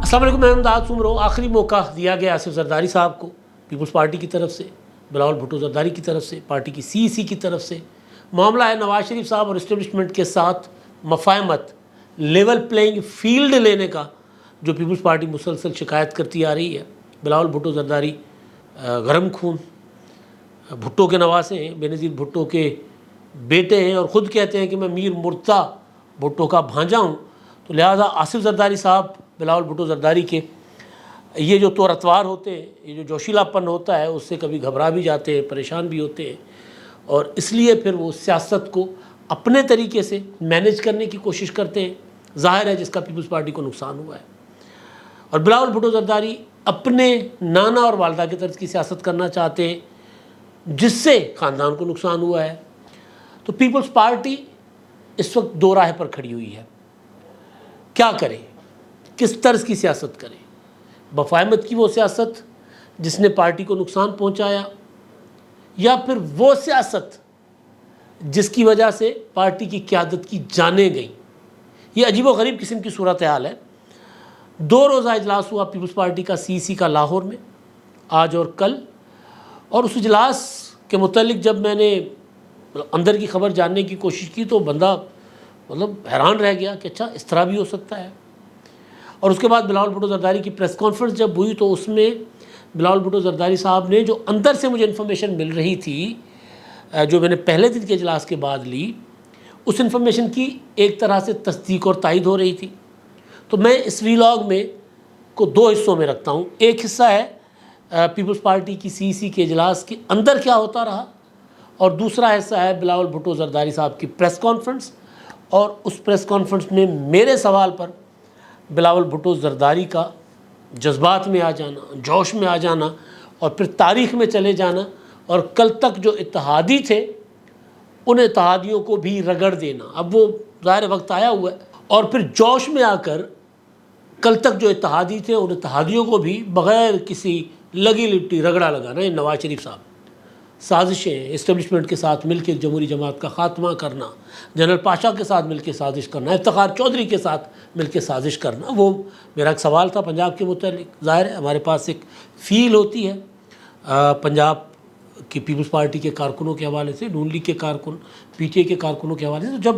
السلام علیکم، میں امداد سن رہا ہوں۔ آخری موقع دیا گیا آصف زرداری صاحب کو پیپلز پارٹی کی طرف سے، بلاول بھٹو زرداری کی طرف سے، پارٹی کی سی ای سی کی طرف سے۔ معاملہ ہے نواز شریف صاحب اور اسٹیبلشمنٹ کے ساتھ مفاہمت، لیول پلینگ فیلڈ لینے کا، جو پیپلز پارٹی مسلسل شکایت کرتی آ رہی ہے۔ بلاول بھٹو زرداری گرم خون بھٹو کے نواسے ہیں، بے نظیر بھٹو کے بیٹے ہیں، اور خود کہتے ہیں کہ میں میر مرتضیٰ بھٹو کا بھانجا ہوں۔ تو لہٰذا آصف زرداری صاحب بلاول بھٹو زرداری کے یہ جو طور اتوار ہوتے ہیں، یہ جو جوشیلا پن ہوتا ہے، اس سے کبھی گھبرا بھی جاتے ہیں، پریشان بھی ہوتے ہیں، اور اس لیے پھر وہ سیاست کو اپنے طریقے سے مینیج کرنے کی کوشش کرتے ہیں۔ ظاہر ہے جس کا پیپلز پارٹی کو نقصان ہوا ہے، اور بلاول بھٹو زرداری اپنے نانا اور والدہ کی طرز کی سیاست کرنا چاہتے ہیں، جس سے خاندان کو نقصان ہوا ہے۔ تو پیپلز پارٹی اس وقت دو راہ پر کھڑی ہوئی ہے، کیا کرے، کس طرز کی سیاست کرے؟ مفاہمت کی وہ سیاست جس نے پارٹی کو نقصان پہنچایا، یا پھر وہ سیاست جس کی وجہ سے پارٹی کی قیادت کی جانیں گئیں؟ یہ عجیب و غریب قسم کی صورتحال ہے۔ 2 روزہ اجلاس ہوا پیپلز پارٹی کا سی سی کا لاہور میں، آج اور کل، اور اس اجلاس کے متعلق جب میں نے اندر کی خبر جاننے کی کوشش کی تو بندہ حیران رہ گیا کہ اچھا اس طرح بھی ہو سکتا ہے۔ اور اس کے بعد بلاول بھٹو زرداری کی پریس کانفرنس جب ہوئی تو اس میں بلاول بھٹو زرداری صاحب نے جو اندر سے مجھے انفارمیشن مل رہی تھی، جو میں نے پہلے دن کے اجلاس کے بعد لی، اس انفارمیشن کی ایک طرح سے تصدیق اور تائید ہو رہی تھی۔ تو میں اس ویلاگ میں کو 2 حصوں میں رکھتا ہوں۔ ایک حصہ ہے پیپلز پارٹی کی سی سی کے اجلاس کے اندر کیا ہوتا رہا، اور دوسرا حصہ ہے بلاول بھٹو زرداری صاحب کی پریس کانفرنس، اور اس پریس کانفرنس میں میرے سوال پر بلاول بھٹو زرداری کا جذبات میں آ جانا، جوش میں آ جانا، اور پھر تاریخ میں چلے جانا، اور کل تک جو اتحادی تھے ان اتحادیوں کو بھی رگڑ دینا۔ اب وہ ظاہر وقت آیا ہوا ہے، اور پھر جوش میں آ کر کل تک جو اتحادی تھے ان اتحادیوں کو بھی بغیر کسی لگی لپٹی رگڑا لگانا۔ یہ نواز شریف صاحب سازشیں، اسٹیبلشمنٹ کے ساتھ مل کے جمہوری جماعت کا خاتمہ کرنا، جنرل پاشا کے ساتھ مل کے سازش کرنا، افتخار چودھری کے ساتھ مل کے سازش کرنا، وہ میرا ایک سوال تھا پنجاب کے متعلق۔ ظاہر ہے ہمارے پاس ایک فیل ہوتی ہے پنجاب کی پیپلز پارٹی کے کارکنوں کے حوالے سے، نون لیگ کے کارکن، پی ٹی اے کے کارکنوں کے حوالے سے۔ جب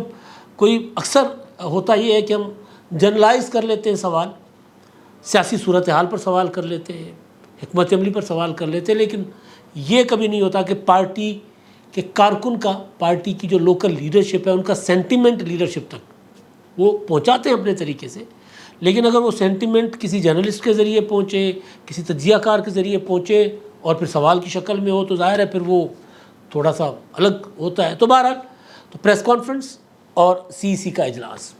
کوئی اکثر ہوتا یہ ہے کہ ہم جنرلائز کر لیتے ہیں سوال، سیاسی صورتحال پر سوال کر لیتے ہیں، حکمت عملی پر سوال کر لیتے ہیں، لیکن یہ کبھی نہیں ہوتا کہ پارٹی کے کارکن کا، پارٹی کی جو لوکل لیڈرشپ ہے ان کا سینٹیمنٹ لیڈرشپ تک وہ پہنچاتے ہیں اپنے طریقے سے۔ لیکن اگر وہ سینٹیمنٹ کسی جرنلسٹ کے ذریعے پہنچے، کسی تجزیہ کار کے ذریعے پہنچے، اور پھر سوال کی شکل میں ہو، تو ظاہر ہے پھر وہ تھوڑا سا الگ ہوتا ہے۔ تو بہرحال تو پریس کانفرنس اور سی سی کا اجلاس،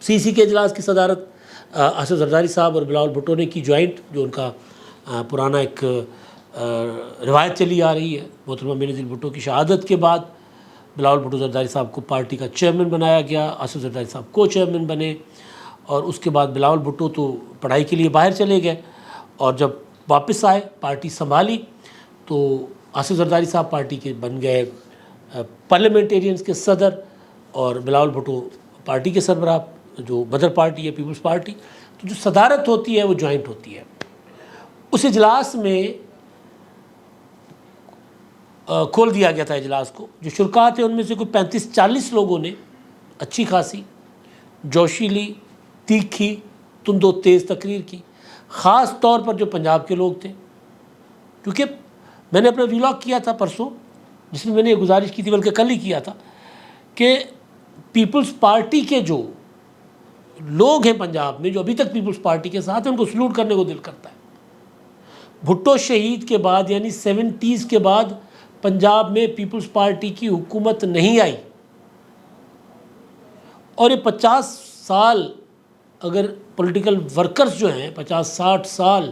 سی سی کے اجلاس کی صدارت آصف زرداری صاحب اور بلاول بھٹو نے کی، جوائنٹ، جو ان کا پرانا ایک روایت چلی آ رہی ہے۔ محترمہ بے نظیر بھٹو کی شہادت کے بعد بلاول بھٹو زرداری صاحب کو پارٹی کا چیئرمین بنایا گیا، آصف زرداری صاحب کو چیئرمین بنے، اور اس کے بعد بلاول بھٹو تو پڑھائی کے لیے باہر چلے گئے، اور جب واپس آئے پارٹی سنبھالی تو آصف زرداری صاحب پارٹی کے بن گئے پارلیمنٹیرینز کے صدر، اور بلاول بھٹو پارٹی کے سربراہ، جو مدر پارٹی ہے پیپلز پارٹی۔ تو جو صدارت ہوتی ہے وہ جوائنٹ ہوتی ہے۔ اس اجلاس میں کھول دیا گیا تھا اجلاس کو، جو شرکاء تھے ان میں سے کوئی 35-40 لوگوں نے اچھی خاصی جوشیلی، تیکھی، تند و تیز تقریر کی، خاص طور پر جو پنجاب کے لوگ تھے۔ کیونکہ میں نے اپنا ویلاگ کیا تھا پرسوں، جس میں نے یہ گزارش کی تھی، بلکہ کل ہی کیا تھا، کہ پیپلز پارٹی کے جو لوگ ہیں پنجاب میں، جو ابھی تک پیپلز پارٹی کے ساتھ ہیں، ان کو سلوٹ کرنے کو دل کرتا ہے۔ بھٹو شہید کے بعد، یعنی 70s کے بعد پنجاب میں پیپلز پارٹی کی حکومت نہیں آئی، اور یہ 50 سال اگر پولیٹیکل ورکرز جو ہیں، 50-60 سال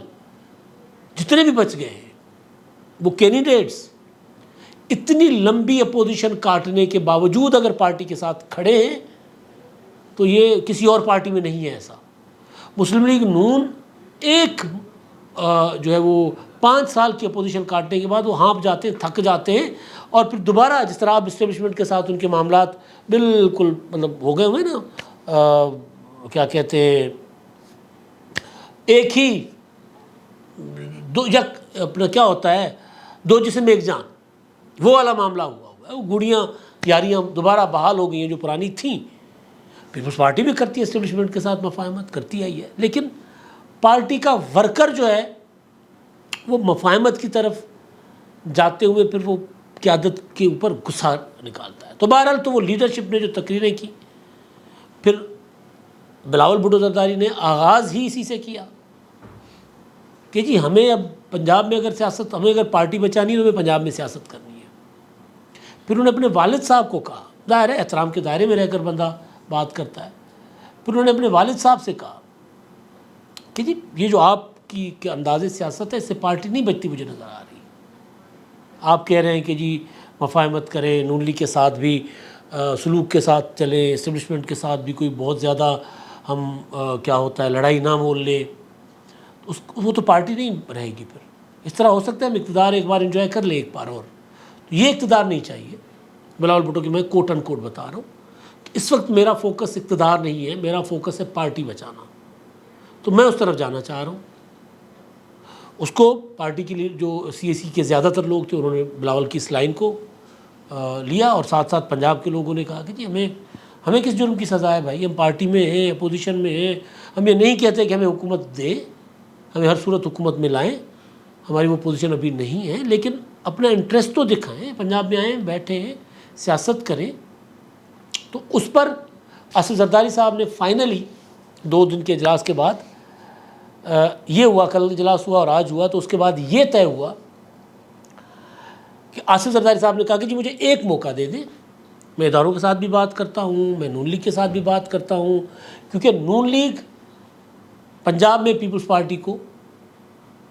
جتنے بھی بچ گئے ہیں، وہ کینڈیڈیٹس اتنی لمبی اپوزیشن کاٹنے کے باوجود اگر پارٹی کے ساتھ کھڑے ہیں تو یہ کسی اور پارٹی میں نہیں ہے ایسا۔ مسلم لیگ نون ایک جو ہے وہ 5 سال کی اپوزیشن کاٹنے کے بعد وہ ہانپ جاتے ہیں، تھک جاتے ہیں، اور پھر دوبارہ جس طرح اب اسٹیبلشمنٹ کے ساتھ ان کے معاملات بالکل ہو گئے ہوئے نا، کیا کہتے ہیں، ایک ہی دو یک اپنا کیا ہوتا ہے، دو جسم ایک جان، وہ والا معاملہ ہوا ہے۔ وہ گڑیاں یاریاں دوبارہ بحال ہو گئی ہیں جو پرانی تھیں۔ پیپلز پارٹی بھی کرتی ہے اسٹیبلشمنٹ کے ساتھ مفاہمت، کرتی آئی ہے، لیکن پارٹی کا ورکر جو ہے وہ مفاہمت کی طرف جاتے ہوئے پھر وہ قیادت کے اوپر غصہ نکالتا ہے۔ تو بہرحال تو وہ لیڈرشپ نے جو تقریریں کی، پھر بلاول بھٹو زرداری نے آغاز ہی اسی سے کیا کہ جی ہمیں اب پنجاب میں اگر سیاست، ہمیں اگر پارٹی بچانی ہے تو ہمیں پنجاب میں سیاست کرنی ہے۔ پھر انہوں نے اپنے والد صاحب کو کہا، ظاہر ہے احترام کے دائرے میں رہ کر بندہ بات کرتا ہے، پھر انہوں نے اپنے والد صاحب سے کہا کہ جی یہ جو آپ کی انداز سیاست ہے اس سے پارٹی نہیں بچتی مجھے نظر آ رہی۔ آپ کہہ رہے ہیں کہ جی مفاہمت کریں، نون لیگ کے ساتھ بھی سلوک کے ساتھ چلیں، اسٹیبلشمنٹ کے ساتھ بھی کوئی بہت زیادہ ہم کیا ہوتا ہے لڑائی نہ مول لیں، وہ تو پارٹی نہیں رہے گی۔ پھر اس طرح ہو سکتا ہے ہم اقتدار ایک بار انجوائے کر لیں ایک بار اور، تو یہ اقتدار نہیں چاہیے۔ بلاول بھٹو کی میں کوٹ ان کوٹ بتا رہا ہوں کہ اس وقت میرا فوکس اقتدار نہیں ہے، میرا فوکس ہے پارٹی بچانا، تو میں اس طرف جانا چاہ رہا ہوں۔ اس کو پارٹی کے لیے جو سی اے سی کے زیادہ تر لوگ تھے انہوں نے بلاول کی اس لائن کو لیا، اور ساتھ ساتھ پنجاب کے لوگوں نے کہا کہ جی ہمیں کس جرم کی سزا ہے بھائی، ہم پارٹی میں ہیں، اپوزیشن میں ہیں، ہم یہ نہیں کہتے کہ ہمیں حکومت دے، ہمیں ہر صورت حکومت میں لائیں، ہماری وہ پوزیشن ابھی نہیں ہے، لیکن اپنا انٹرسٹ تو دکھائیں، پنجاب میں آئیں، بیٹھیں، سیاست کریں۔ تو اس پر اسد زرداری صاحب نے فائنلی 2 دن کے اجلاس کے بعد یہ ہوا، کل اجلاس ہوا اور آج ہوا، تو اس کے بعد یہ طے ہوا کہ آصف زرداری صاحب نے کہا کہ جی مجھے ایک موقع دے دیں، میں اداروں کے ساتھ بھی بات کرتا ہوں، میں نون لیگ کے ساتھ بھی بات کرتا ہوں، کیونکہ نون لیگ پنجاب میں پیپلز پارٹی کو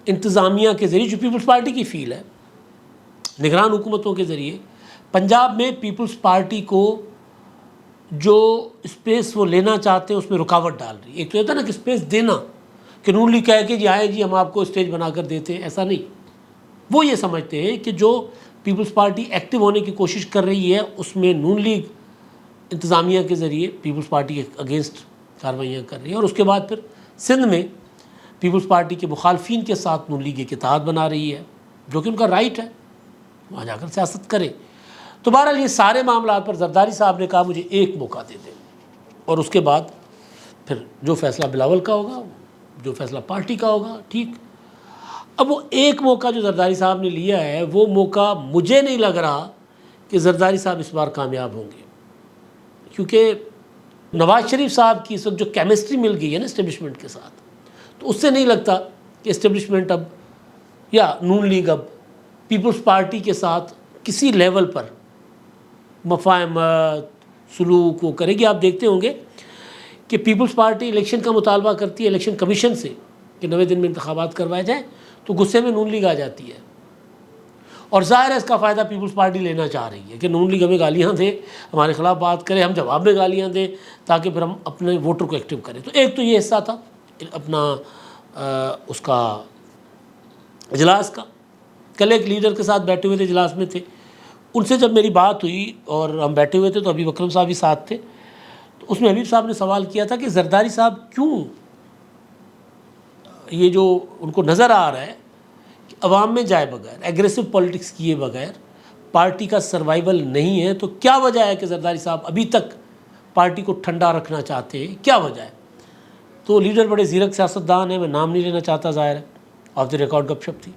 انتظامیہ کے ذریعے، جو پیپلز پارٹی کی فیل ہے، نگران حکومتوں کے ذریعے پنجاب میں پیپلز پارٹی کو جو اسپیس وہ لینا چاہتے ہیں اس میں رکاوٹ ڈال رہی ہے۔ ایک تو ہوتا ہے نا کہ اسپیس دینا، کہ نون لیگ کہے کہ جی آئے جی ہم آپ کو اسٹیج بنا کر دیتے ہیں، ایسا نہیں۔ وہ یہ سمجھتے ہیں کہ جو پیپلز پارٹی ایکٹیو ہونے کی کوشش کر رہی ہے اس میں نون لیگ انتظامیہ کے ذریعے پیپلز پارٹی کے اگینسٹ کارروائیاں کر رہی ہے، اور اس کے بعد پھر سندھ میں پیپلز پارٹی کے مخالفین کے ساتھ نون لیگ ایک اتحاد بنا رہی ہے، جو کہ ان کا رائٹ ہے، وہاں جا کر سیاست کرے۔ تو بہرحال یہ سارے معاملات پر زرداری صاحب نے کہا مجھے ایک موقع دے دیں، اور اس کے بعد پھر جو فیصلہ بلاول کا ہوگا، جو فیصلہ پارٹی کا ہوگا، ٹھیک۔ اب وہ ایک موقع جو زرداری صاحب نے لیا ہے، وہ موقع مجھے نہیں لگ رہا کہ زرداری صاحب اس بار کامیاب ہوں گے، کیونکہ نواز شریف صاحب کی اس وقت جو کیمسٹری مل گئی ہے نا اسٹیبلشمنٹ کے ساتھ، تو اس سے نہیں لگتا کہ اسٹیبلشمنٹ اب یا نون لیگ اب پیپلز پارٹی کے ساتھ کسی لیول پر مفاہمت سلوک وہ کرے گی۔ آپ دیکھتے ہوں گے کہ پیپلز پارٹی الیکشن کا مطالبہ کرتی ہے الیکشن کمیشن سے کہ 90 دن میں انتخابات کروائے جائیں، تو غصے میں نون لیگ آ جاتی ہے، اور ظاہر ہے اس کا فائدہ پیپلز پارٹی لینا چاہ رہی ہے کہ نون لیگ ہمیں گالیاں دے، ہمارے خلاف بات کرے، ہم جواب میں گالیاں دیں، تاکہ پھر ہم اپنے ووٹر کو ایکٹیو کریں۔ تو ایک تو یہ حصہ تھا اپنا اس کا اجلاس کا۔ کل ایک لیڈر کے ساتھ بیٹھے ہوئے تھے، اجلاس میں تھے، ان سے جب میری بات ہوئی اور ہم بیٹھے ہوئے تھے تو حبیب اکرم صاحب بھی ساتھ تھے، تو اس میں حبیب صاحب نے سوال کیا تھا کہ زرداری صاحب کیوں یہ جو ان کو نظر آ رہا ہے کہ عوام میں جائے بغیر، ایگریسو پولیٹکس کیے بغیر پارٹی کا سروائیول نہیں ہے، تو کیا وجہ ہے کہ زرداری صاحب ابھی تک پارٹی کو ٹھنڈا رکھنا چاہتے ہیں، کیا وجہ ہے؟ تو لیڈر بڑے زیرک سیاستدان ہیں، میں نام نہیں لینا چاہتا، ظاہر ہے آف دی ریکارڈ گپ شپ تھی،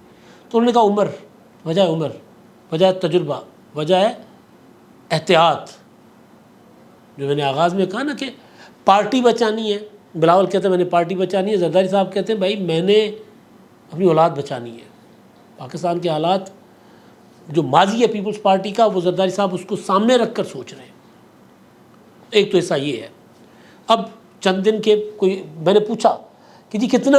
تو انہوں نے کہا عمر، وجہ ہے عمر، وجہ ہے تجربہ، وجہ ہے احتیاط۔ جو میں نے آغاز میں کہا نا کہ پارٹی بچانی ہے، بلاول کہتے ہیں میں نے پارٹی بچانی ہے، زرداری صاحب کہتے ہیں بھائی میں نے اپنی اولاد بچانی ہے۔ پاکستان کے حالات جو ماضی ہے پیپلز پارٹی کا، وہ زرداری صاحب اس کو سامنے رکھ کر سوچ رہے ہیں۔ ایک تو ایسا یہ ہے۔ اب چند دن کے میں نے پوچھا کہ جی کتنا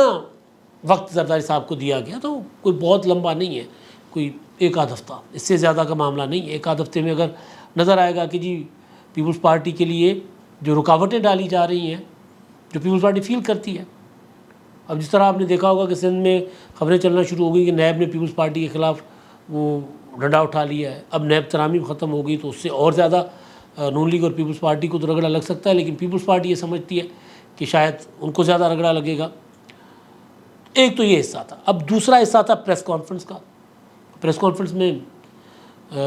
وقت زرداری صاحب کو دیا گیا، تو کوئی بہت لمبا نہیں ہے، کوئی 1 آدھ ہفتہ، اس سے زیادہ کا معاملہ نہیں ہے۔ 1 آدھ ہفتے میں اگر نظر آئے گا کہ جی پیپلز پارٹی کے لیے جو رکاوٹیں ڈالی جا رہی ہیں، جو پیپلز پارٹی فیل کرتی ہے، اب جس طرح آپ نے دیکھا ہوگا کہ سندھ میں خبریں چلنا شروع ہو گئی کہ نیب نے پیپلز پارٹی کے خلاف وہ ڈنڈا اٹھا لیا ہے، اب نیب ترامیم ختم ہو گئی، تو اس سے اور زیادہ نون لیگ اور پیپلز پارٹی کو تو رگڑا لگ سکتا ہے، لیکن پیپلز پارٹی یہ سمجھتی ہے کہ شاید ان کو زیادہ رگڑا لگے گا۔ ایک تو یہ حصہ تھا. اب دوسرا حصہ تھا پریس کانفرنس کا. پریس کانفرنس میں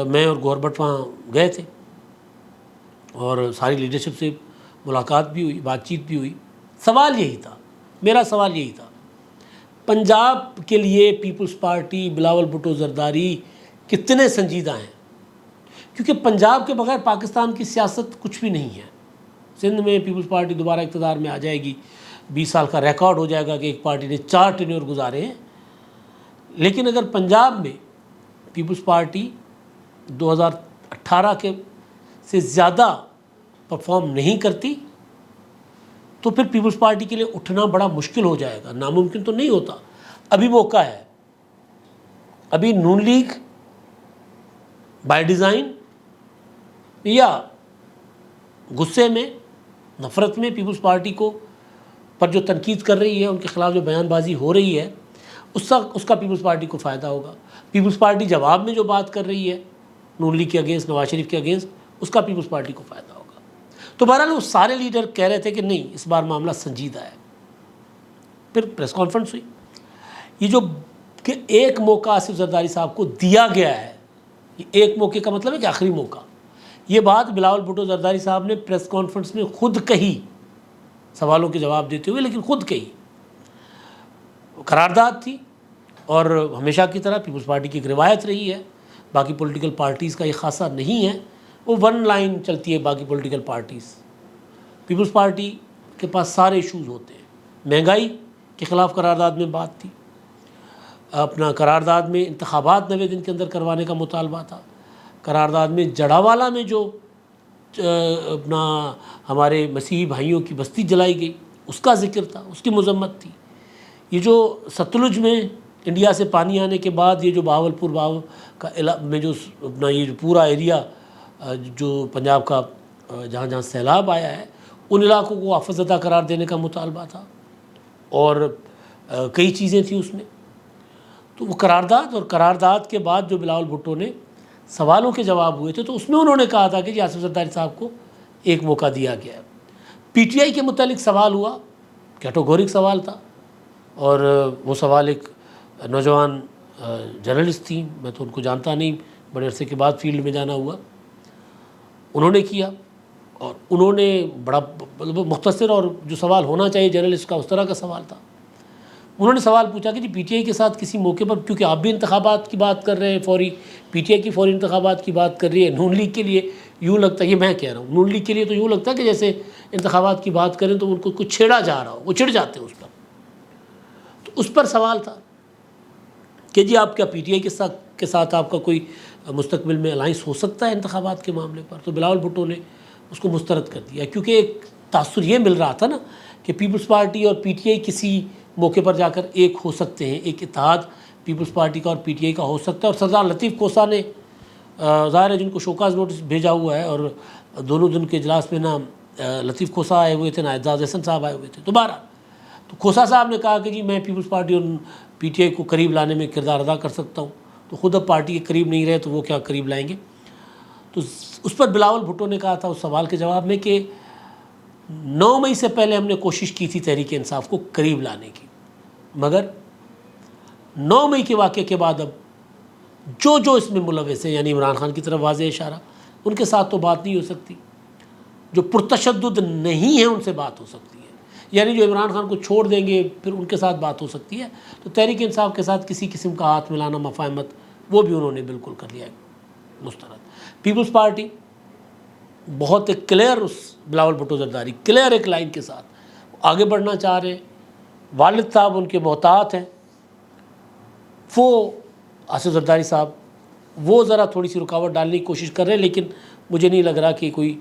میں اور گور بٹ وہاں گئے تھے اور ساری لیڈرشپ سے ملاقات بھی ہوئی, بات چیت بھی ہوئی. سوال یہی تھا, میرا سوال یہی تھا, پنجاب کے لیے پیپلز پارٹی, بلاول بھٹو زرداری کتنے سنجیدہ ہیں؟ کیونکہ پنجاب کے بغیر پاکستان کی سیاست کچھ بھی نہیں ہے. سندھ میں پیپلز پارٹی دوبارہ اقتدار میں آ جائے گی, 20 سال کا ریکارڈ ہو جائے گا کہ ایک پارٹی نے 4 ٹینیور گزارے ہیں. لیکن اگر پنجاب میں پیپلز پارٹی 2018 کے سے زیادہ پرفارم نہیں کرتی تو پھر پیپلز پارٹی کے لیے اٹھنا بڑا مشکل ہو جائے گا. ناممکن تو نہیں ہوتا. ابھی موقع ہے. ابھی نون لیگ بائی ڈیزائن یا غصے میں, نفرت میں پیپلز پارٹی کو پر جو تنقید کر رہی ہے, ان کے خلاف جو بیان بازی ہو رہی ہے, اس کا پیپلز پارٹی کو فائدہ ہوگا. پیپلز پارٹی جواب میں جو بات کر رہی ہے نون لیگ کے اگینسٹ, نواز شریف کے اگینسٹ, اس کا پیپلز پارٹی کو فائدہ ہوگا. تو بہرحال وہ سارے لیڈر کہہ رہے تھے کہ نہیں, اس بار معاملہ سنجیدہ ہے. پھر پریس کانفرنس ہوئی. یہ جو کہ ایک موقع آصف زرداری صاحب کو دیا گیا ہے, یہ ایک موقع کا مطلب ہے کہ آخری موقع. یہ بات بلاول بھٹو زرداری صاحب نے پریس کانفرنس میں خود کہی, سوالوں کے جواب دیتے ہوئے, لیکن خود کہی. قرارداد تھی اور ہمیشہ کی طرح پیپلز پارٹی کی ایک روایت رہی ہے, باقی پولیٹیکل پارٹیز کا یہ خاصہ نہیں ہے, وہ ون لائن چلتی ہے. باقی پولیٹیکل پارٹیز, پیپلز پارٹی کے پاس سارے ایشوز ہوتے ہیں. مہنگائی کے خلاف قرارداد میں بات تھی, اپنا قرارداد میں انتخابات 90 دن کے اندر کروانے کا مطالبہ تھا, قرارداد میں جڑاوالا میں جو اپنا ہمارے مسیحی بھائیوں کی بستی جلائی گئی اس کا ذکر تھا, اس کی مذمت تھی. یہ جو ستلج میں انڈیا سے پانی آنے کے بعد یہ جو بہاولپور کا میں جو اپنا یہ جو پورا ایریا جو پنجاب کا جہاں جہاں سیلاب آیا ہے, ان علاقوں کو آفت زدہ قرار دینے کا مطالبہ تھا اور کئی چیزیں تھیں اس میں. تو وہ قرارداد, اور قرارداد کے بعد جو بلاول بھٹو نے سوالوں کے جواب ہوئے تھے تو اس میں انہوں نے کہا تھا کہ جی آصف زرداری صاحب کو ایک موقع دیا گیا ہے. پی ٹی آئی کے متعلق سوال ہوا, کیٹیگورک سوال تھا, اور وہ سوال ایک نوجوان جرنلسٹ تھیں, میں تو ان کو جانتا نہیں, بڑے عرصے کے بعد فیلڈ میں جانا ہوا, انہوں نے کیا. اور انہوں نے بڑا مختصر اور جو سوال ہونا چاہیے جرنلسٹ کا اس طرح کا سوال تھا. انہوں نے سوال پوچھا کہ جی پی ٹی آئی کے ساتھ کسی موقع پر, کیونکہ آپ بھی انتخابات کی بات کر رہے ہیں فوری, پی ٹی آئی کی فوری انتخابات کی بات کر رہی ہے, نون لیگ کے لیے یوں لگتا ہے, یہ میں کہہ رہا ہوں, نون لیگ کے لیے تو یوں لگتا ہے کہ جیسے انتخابات کی بات کریں تو ان کو کچھ چھیڑا جا رہا ہو, وہ چڑھ جاتے ہیں اس پر. تو اس پر سوال تھا کہ جی آپ کیا پی ٹی آئی کے ساتھ آپ کا کوئی مستقبل میں الائنس ہو سکتا ہے انتخابات کے معاملے پر. تو بلاول بھٹو نے اس کو مسترد کر دیا, کیونکہ ایک تاثر یہ مل رہا تھا نا کہ پیپلز پارٹی اور پی ٹی آئی کسی موقع پر جا کر ایک ہو سکتے ہیں, ایک اتحاد پیپلز پارٹی کا اور پی ٹی آئی کا ہو سکتا ہے. اور سردار لطیف کھوسہ نے ظاہر ہے جن کو شوکاز نوٹس بھیجا ہوا ہے, اور دونوں دن کے اجلاس میں نہ لطیف کھوسہ آئے ہوئے تھے نہ اعزاز احسن صاحب آئے ہوئے تھے. دوبارہ تو کھوسہ صاحب نے کہا کہ جی میں پیپلز پارٹی اور پی ٹی آئی کو قریب لانے میں کردار ادا کر سکتا ہوں. تو خود اب پارٹی کے قریب نہیں رہے تو وہ کیا قریب لائیں گے. تو اس پر بلاول بھٹو نے کہا تھا اس سوال کے جواب میں کہ 9 مئی سے پہلے ہم نے کوشش کی تھی تحریک انصاف کو قریب لانے کی, مگر 9 مئی کے واقعے کے بعد اب جو اس میں ملوث ہیں, یعنی عمران خان کی طرف واضح اشارہ, ان کے ساتھ تو بات نہیں ہو سکتی. جو پرتشدد نہیں ہیں ان سے بات ہو سکتی ہے, یعنی جو عمران خان کو چھوڑ دیں گے پھر ان کے ساتھ بات ہو سکتی ہے. تو تحریک انصاف کے ساتھ کسی قسم کا ہاتھ ملانا, مفاہمت, وہ بھی انہوں نے بالکل کر لیا ہے مسترد. پیپلز پارٹی بہت ایک کلیئر, اس بلاول بھٹو زرداری کلیئر ایک لائن کے ساتھ آگے بڑھنا چاہ رہے ہیں. والد صاحب ان کے محتاط ہیں, وہ آصف زرداری صاحب وہ ذرا تھوڑی سی رکاوٹ ڈالنے کی کوشش کر رہے ہیں, لیکن مجھے نہیں لگ رہا کہ کوئی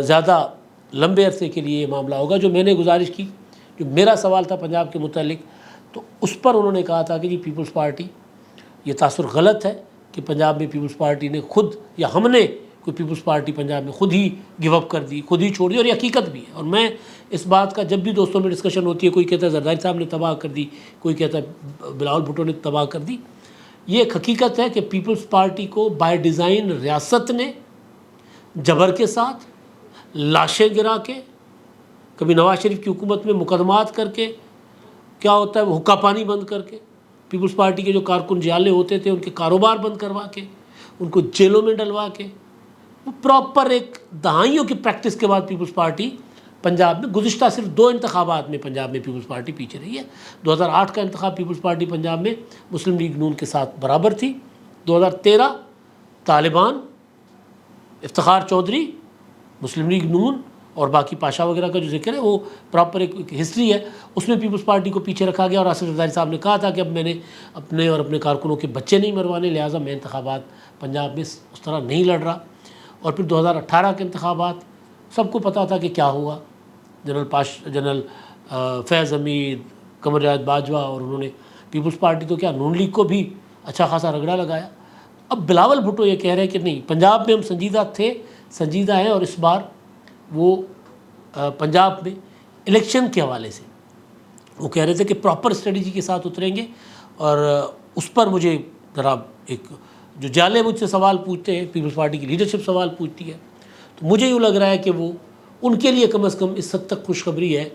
زیادہ لمبے عرصے کے لیے یہ معاملہ ہوگا. جو میں نے گزارش کی, جو میرا سوال تھا پنجاب کے متعلق, تو اس پر انہوں نے کہا تھا کہ جی پیپلز پارٹی, یہ تاثر غلط ہے کہ پنجاب میں پیپلز پارٹی نے خود, یا ہم نے کوئی پیپلز پارٹی پنجاب میں خود ہی گیو اپ کر دی, خود ہی چھوڑ دی, اور یہ حقیقت بھی ہے. اور میں اس بات کا جب بھی دوستوں میں ڈسکشن ہوتی ہے, کوئی کہتا ہے زرداری صاحب نے تباہ کر دی, کوئی کہتا ہے بلاول بھٹو نے تباہ کر دی, یہ ایک حقیقت ہے کہ پیپلز پارٹی کو بائی ڈیزائن ریاست نے جبر کے ساتھ, لاشیں گرا کے, کبھی نواز شریف کی حکومت میں مقدمات کر کے, کیا ہوتا ہے وہ حکا پانی بند کر کے، پیپلز پارٹی کے جو کارکن جعلے ہوتے تھے ان کے کاروبار بند کروا کے، ان کو جیلوں میں ڈلوا کے، وہ پراپر ایک دہائیوں کی پریکٹس کے بعد پیپلز پارٹی پنجاب میں گزشتہ صرف 2 انتخابات میں پنجاب میں پیپلز پارٹی پیچھے رہی ہے۔ 2008 کا انتخاب پیپلز پارٹی پنجاب میں مسلم لیگ نون کے ساتھ برابر تھی، 2013 طالبان، افتخار چودھری، مسلم لیگ نون اور باقی پاشا وغیرہ کا جو ذکر ہے وہ پراپر ایک ہسٹری ہے، اس میں پیپلز پارٹی کو پیچھے رکھا گیا، اور آصف زرداری صاحب نے کہا تھا کہ اب میں نے اپنے اور اپنے کارکنوں کے بچے نہیں مروانے، لہٰذا میں انتخابات پنجاب میں اس طرح نہیں لڑ رہا۔ اور پھر 2018 کے انتخابات سب کو پتہ تھا کہ کیا ہوا، جنرل فیض حمید، قمر جاوید باجوہ، اور انہوں نے پیپلز پارٹی تو کیا نون لیگ کو بھی اچھا خاصا رگڑا لگایا۔ اب بلاول بھٹو یہ کہہ رہے ہیں کہ نہیں، پنجاب میں ہم سنجیدہ تھے، سنجیدہ ہیں، اور اس بار وہ پنجاب میں الیکشن کے حوالے سے وہ کہہ رہے تھے کہ پراپر اسٹریٹجی کے ساتھ اتریں گے، اور اس پر مجھے ذرا ایک جو جالے مجھ سے سوال پوچھتے ہیں، پیپلز پارٹی کی لیڈرشپ سوال پوچھتی ہے، تو مجھے یوں لگ رہا ہے کہ وہ ان کے لیے کم از کم اس حد تک خوشخبری ہے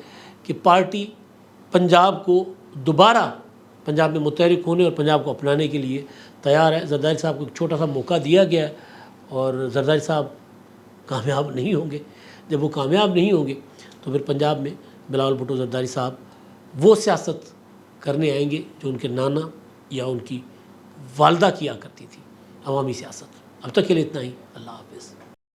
کہ پارٹی پنجاب کو دوبارہ پنجاب میں متحرک ہونے اور پنجاب کو اپنانے کے لیے تیار ہے۔ زرداری صاحب کو ایک چھوٹا سا موقع دیا گیا ہے، اور زرداری صاحب کامیاب نہیں ہوں گے۔ جب وہ کامیاب نہیں ہوں گے تو پھر پنجاب میں بلاول بھٹو زرداری صاحب وہ سیاست کرنے آئیں گے جو ان کے نانا یا ان کی والدہ کیا کرتی تھی، عوامی سیاست۔ اب تک کے لیے اتنا ہی، اللہ حافظ۔